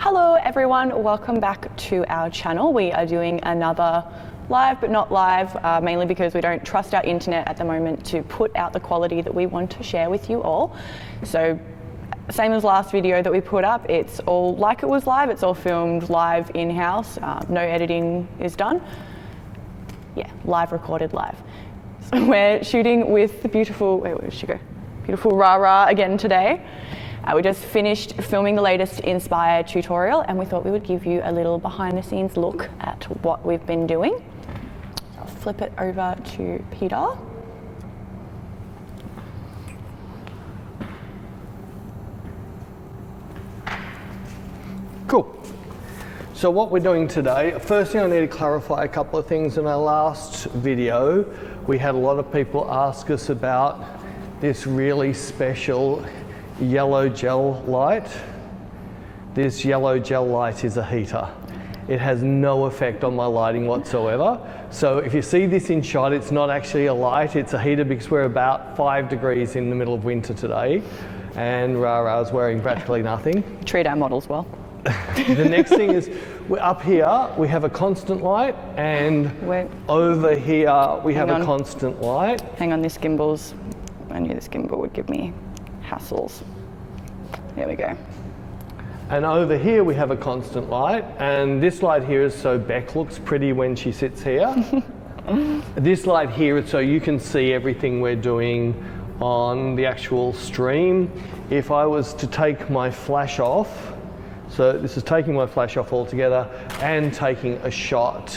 Hello everyone, welcome back to our channel. We are doing another live but not live, mainly because we don't trust our internet at the moment to put out the quality that we want to share with you all. So same as last video that we put up, it's all like it was live, it's all filmed live in-house, no editing is done. Yeah, live recorded live. So we're shooting with the beautiful, wait, where did she go? Beautiful Rara again today. We just finished filming the latest Inspire tutorial and we thought we would give you a little behind the scenes look at what we've been doing. I'll flip it over to Peter. Cool. So what we're doing today, first thing I need to clarify a couple of things. In our last video, we had a lot of people ask us about this really special yellow gel light. This yellow gel light is a heater. It has no effect on my lighting whatsoever. So if you see this in shot, it's not actually a light, it's a heater because we're about 5 degrees in the middle of winter today and Rara's wearing practically nothing. Treat our models well. The next thing is, we're up here, we have a constant light, and over here we have a constant light. Hang on, this gimbal's, I knew this gimbal would give me hassles. There we go. And over here we have a constant light, and this light here is so Beck looks pretty when she sits here. This light here is so you can see everything we're doing on the actual stream. If I was to take my flash off, so this is taking my flash off altogether and taking a shot,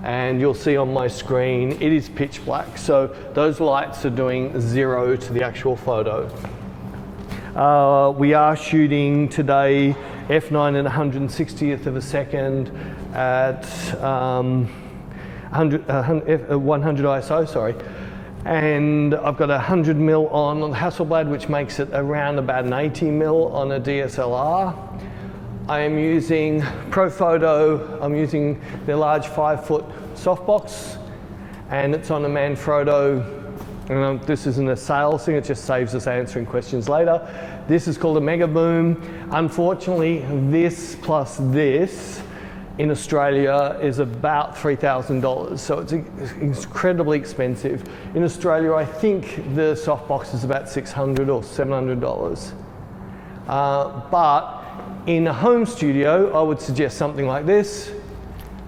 and you'll see on my screen it is pitch black, so those lights are doing 0 to the actual photo. We are shooting today f9 at 160th of a second at 100 ISO, sorry. And I've got 100mm on the Hasselblad, which makes it around about an 80mm on a DSLR. I am using Profoto, I'm using their large 5-foot softbox, and it's on a Manfrotto. This isn't a sales thing, it just saves us answering questions later. This is called a Megaboom. Unfortunately, this plus this in Australia is about $3,000, so it's incredibly expensive. In Australia, I think the softbox is about $600 or $700. But in a home studio, I would suggest something like this.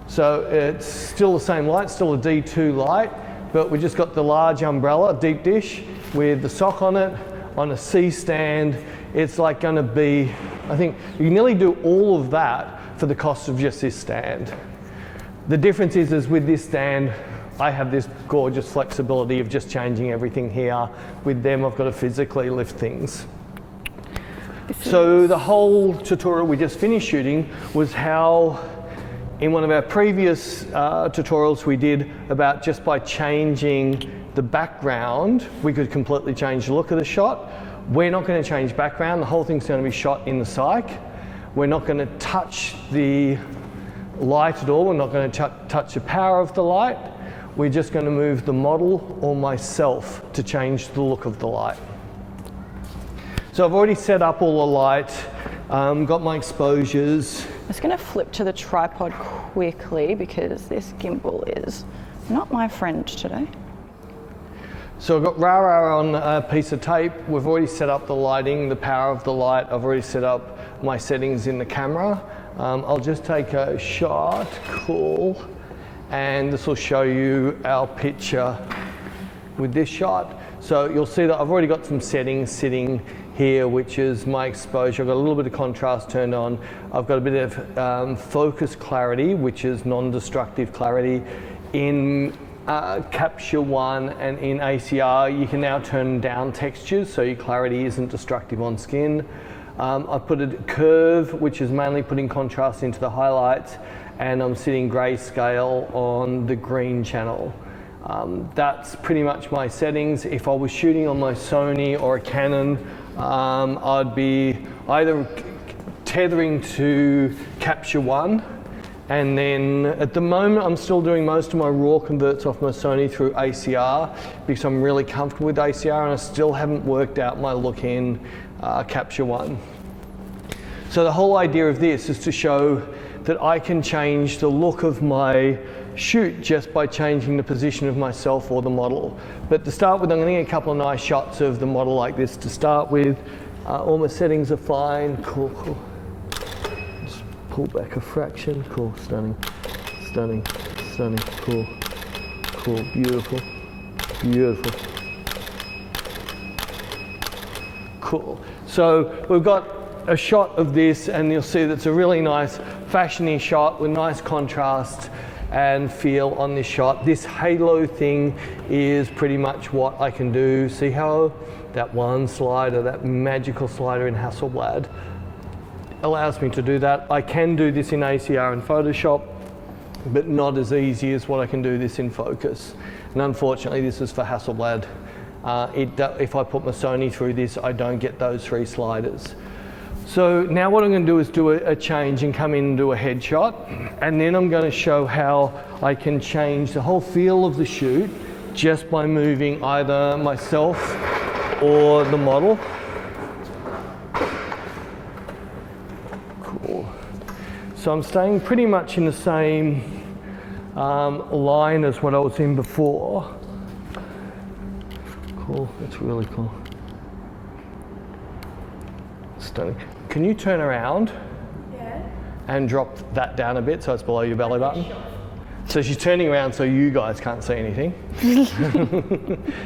So it's still the same light, still a D2 light, but we just got the large umbrella, deep dish, with the sock on it, on a C stand. It's like gonna be, I think, you can nearly do all of that for the cost of just this stand. The difference is with this stand, I have this gorgeous flexibility of just changing everything here. With them, I've got to physically lift things. So the whole tutorial we just finished shooting was how, in one of our previous tutorials we did about just by changing the background, we could completely change the look of the shot. We're not going to change background, the whole thing's going to be shot in the cyc. We're not going to touch the light at all, we're not going to touch the power of the light. We're just going to move the model or myself to change the look of the light. So I've already set up all the light, got my exposures. I'm just going to flip to the tripod quickly because this gimbal is not my friend today. So I've got Rara on a piece of tape. We've already set up the lighting, the power of the light. I've already set up my settings in the camera. I'll just take a shot, cool, and this will show you our picture with this shot. So you'll see that I've already got some settings sitting here, which is my exposure. I've got a little bit of contrast turned on. I've got a bit of focus clarity, which is non-destructive clarity. In CaptureOne and in ACR, you can now turn down textures, so your clarity isn't destructive on skin. I've put a curve, which is mainly putting contrast into the highlights, and I'm setting grayscale on the green channel. That's pretty much my settings. If I was shooting on my Sony or a Canon, I'd be either tethering to CaptureOne, and then at the moment I'm still doing most of my raw converts off my Sony through ACR because I'm really comfortable with ACR and I still haven't worked out my look in CaptureOne. So the whole idea of this is to show that I can change the look of my shoot just by changing the position of myself or the model. But to start with, I'm going to get a couple of nice shots of the model like this to start with. All my settings are fine. Cool, cool. Just pull back a fraction. Cool, stunning, stunning, stunning. Cool, cool, beautiful, beautiful. Cool. So we've got a shot of this, and you'll see that's a really nice fashiony shot with nice contrast and feel on this shot. This halo thing is pretty much what I can do. See how that one slider, that magical slider in Hasselblad, allows me to do that. I can do this in ACR and Photoshop, but not as easy as what I can do this in Focus. And unfortunately, this is for Hasselblad. If I put my Sony through this, I don't get those 3 sliders. So now what I'm going to do is do a change and come in and do a headshot, and then I'm going to show how I can change the whole feel of the shoot just by moving either myself or the model. Cool. So I'm staying pretty much in the same line as what I was in before. Cool, that's really cool. Stunning. Can you turn around? Yeah. And drop that down a bit so it's below your belly button? Sure. So she's turning around so you guys can't see anything.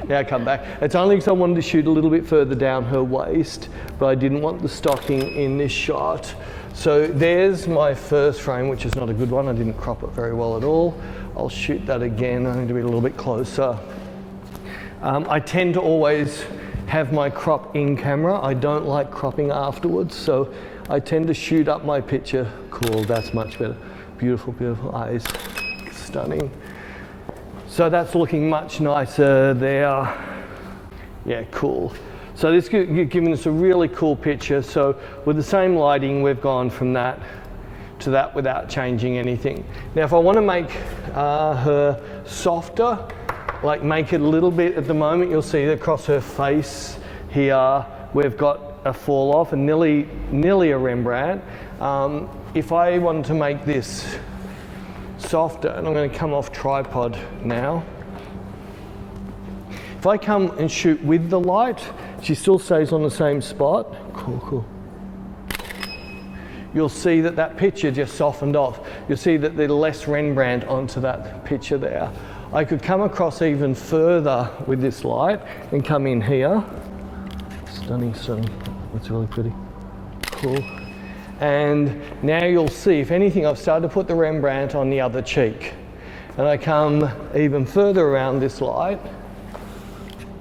Now come back. It's only because I wanted to shoot a little bit further down her waist, but I didn't want the stocking in this shot. So there's my first frame, which is not a good one. I didn't crop it very well at all. I'll shoot that again. I need to be a little bit closer. I tend to always have my crop in camera. I don't like cropping afterwards, so I tend to shoot up my picture. Cool, that's much better. Beautiful, beautiful eyes, stunning. So that's looking much nicer there. Yeah, cool. So this is giving us a really cool picture. So with the same lighting, we've gone from that to that without changing anything. Now, if I want to make her softer, like make it a little bit, at the moment you'll see across her face here we've got a fall off and nearly a Rembrandt. If I wanted to make this softer, and I'm going to come off tripod now. If I come and shoot with the light, she still stays on the same spot. Cool, cool. You'll see that that picture just softened off. You'll see that there's less Rembrandt onto that picture there. I could come across even further with this light and come in here. Stunning, stunning. That's really pretty. Cool. And now you'll see, if anything, I've started to put the Rembrandt on the other cheek. And I come even further around this light.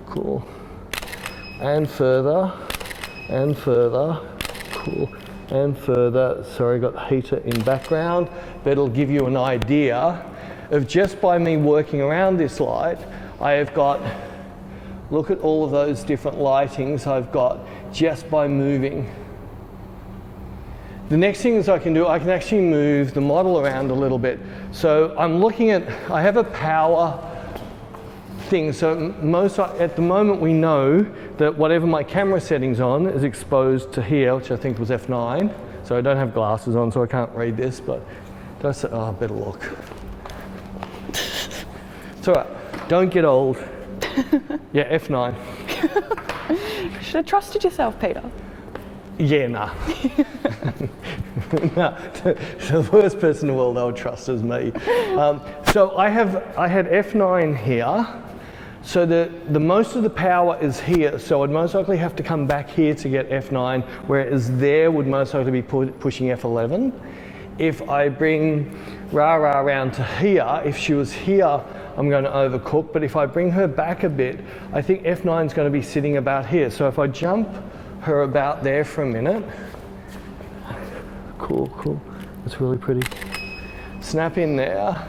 Cool. And further, and further. Cool. And further. Sorry, I got heater in background, but it'll give you an idea of just by me working around this light, I have got, look at all of those different lightings I've got just by moving. The next thing is I can do, I can actually move the model around a little bit. So I'm looking at, I have a power thing. So at the moment we know that whatever my camera setting's on is exposed to here, which I think was F9. So I don't have glasses on, so I can't read this, but I say, oh, better look. It's all right, don't get old. Yeah, F9. You should have trusted yourself, Peter. Yeah, nah. Nah, the worst person in the world I would trust is me. So I had F9 here, so the most of the power is here, so I'd most likely have to come back here to get F9, whereas there would most likely be pushing F11. If I bring Rara around to here, if she was here, I'm going to overcook, but if I bring her back a bit, I think F9 is going to be sitting about here. So if I jump her about there for a minute, cool, cool, that's really pretty. Snap in there,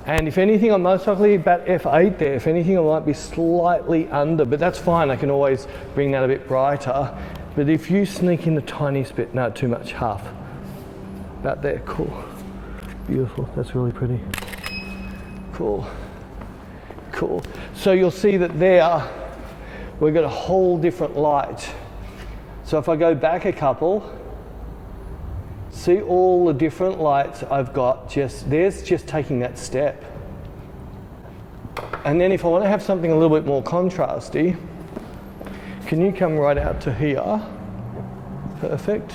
and if anything, I'm most likely about F8 there. If anything, I might be slightly under, but that's fine. I can always bring that a bit brighter. But if you sneak in the tiniest bit, no, too much, half. About there, cool, beautiful, that's really pretty. Cool, cool. So you'll see that there, we've got a whole different light. So if I go back a couple, See all the different lights I've got, there's just taking that step. And then if I want to have something a little bit more contrasty, can you come right out to here? Perfect.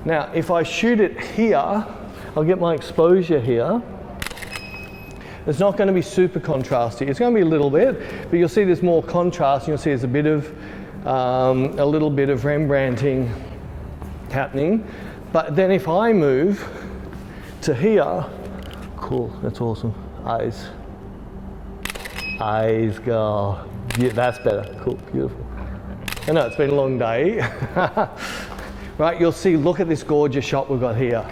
Now, if I shoot it here, I'll get my exposure here. It's not going to be super contrasty. It's going to be a little bit, but you'll see there's more contrast. You'll see there's a little bit of Rembrandting happening. But then if I move to here, cool, that's awesome. Eyes, girl. Yeah, that's better. Cool, beautiful. I know it's been a long day. Right, you'll see, look at this gorgeous shot we've got here.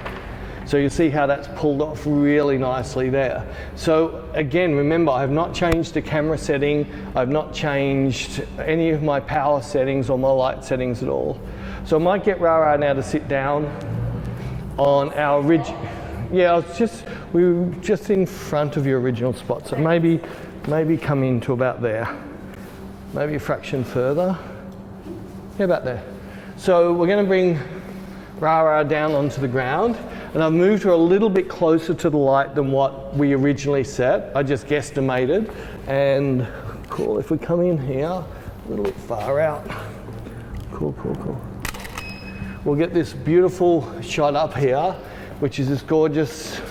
So you see how that's pulled off really nicely there. So again, remember, I've not changed the camera setting. I've not changed any of my power settings or my light settings at all. So I might get Rara now to sit down on our original. Yeah, we were just in front of your original spot. So maybe come into about there. Maybe a fraction further. Yeah, about there. So we're going to bring Rara down onto the ground, and I've moved her a little bit closer to the light than what we originally set. I just guesstimated, and cool, if we come in here, a little bit far out. Cool, cool, cool. We'll get this beautiful shot up here, which is this gorgeous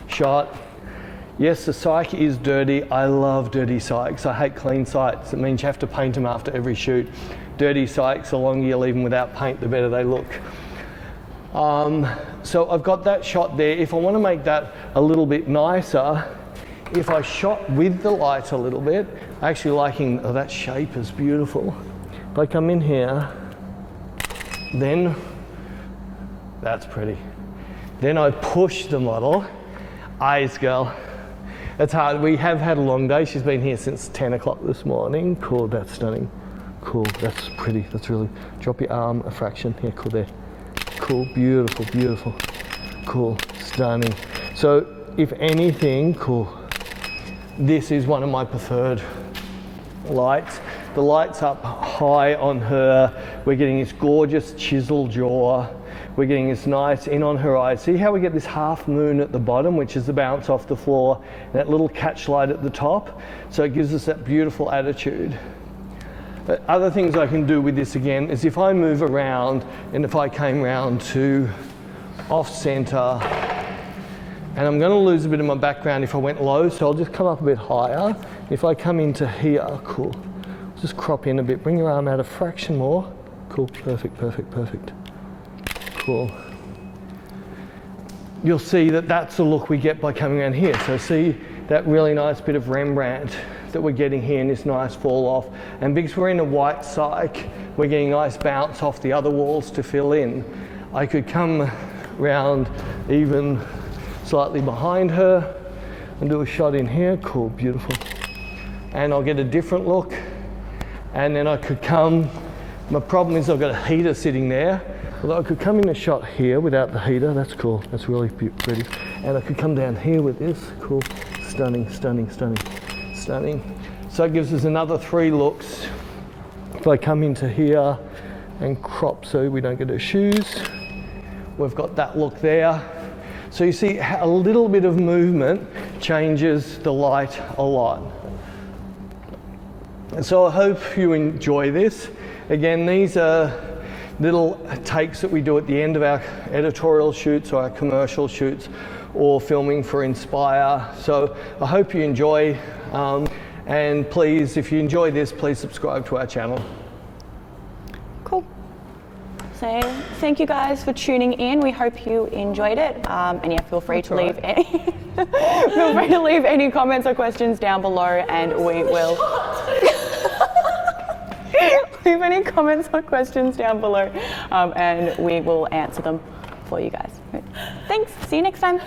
shot. Yes, the cyc is dirty. I love dirty cycs. I hate clean cycs. It means you have to paint them after every shoot. Dirty cycs, the longer you leave them without paint, the better they look. So I've got that shot there. If I want to make that a little bit nicer, if I shot with the light a little bit, actually liking, oh, that shape is beautiful. If I come in here, then that's pretty. Then I push the model. Eyes, girl. It's hard. We have had a long day. She's been here since 10 o'clock this morning. Cool, that's stunning. Cool, that's pretty. That's really, drop your arm a fraction. Here, cool there. Cool, beautiful, beautiful. Cool, stunning. So if anything, cool. This is one of my preferred lights. The light's up high on her. We're getting this gorgeous chisel jaw. We're getting this nice in on her eyes. See how we get this half moon at the bottom, which is the bounce off the floor, and that little catch light at the top. So it gives us that beautiful attitude. But other things I can do with this again is if I move around and if I came round to off center, and I'm going to lose a bit of my background if I went low, so I'll just come up a bit higher. If I come into here, cool. Just crop in a bit, bring your arm out a fraction more. Cool, perfect, perfect, perfect. Cool. You'll see that that's the look we get by coming around here. So see that really nice bit of Rembrandt that we're getting here in this nice fall off. And because we're in a white cyc, we're getting nice bounce off the other walls to fill in. I could come round even slightly behind her and do a shot in here. Cool, beautiful. And I'll get a different look. And then I could come, my problem is I've got a heater sitting there. Although I could come in a shot here without the heater, that's cool, that's really pretty. And I could come down here with this, cool, stunning, stunning, stunning, stunning. So it gives us another 3 looks. If I come into here and crop so we don't get her shoes, we've got that look there. So you see how a little bit of movement changes the light a lot. And so I hope you enjoy this. Again, these are little takes that we do at the end of our editorial shoots or our commercial shoots or filming for Inspire. So I hope you enjoy, and please, if you enjoy this, please subscribe to our channel. Cool. So thank you guys for tuning in. We hope you enjoyed it. And yeah, feel free to leave any comments or questions down below, and we will leave any comments or questions down below, and we will answer them for you guys. Thanks. See you next time.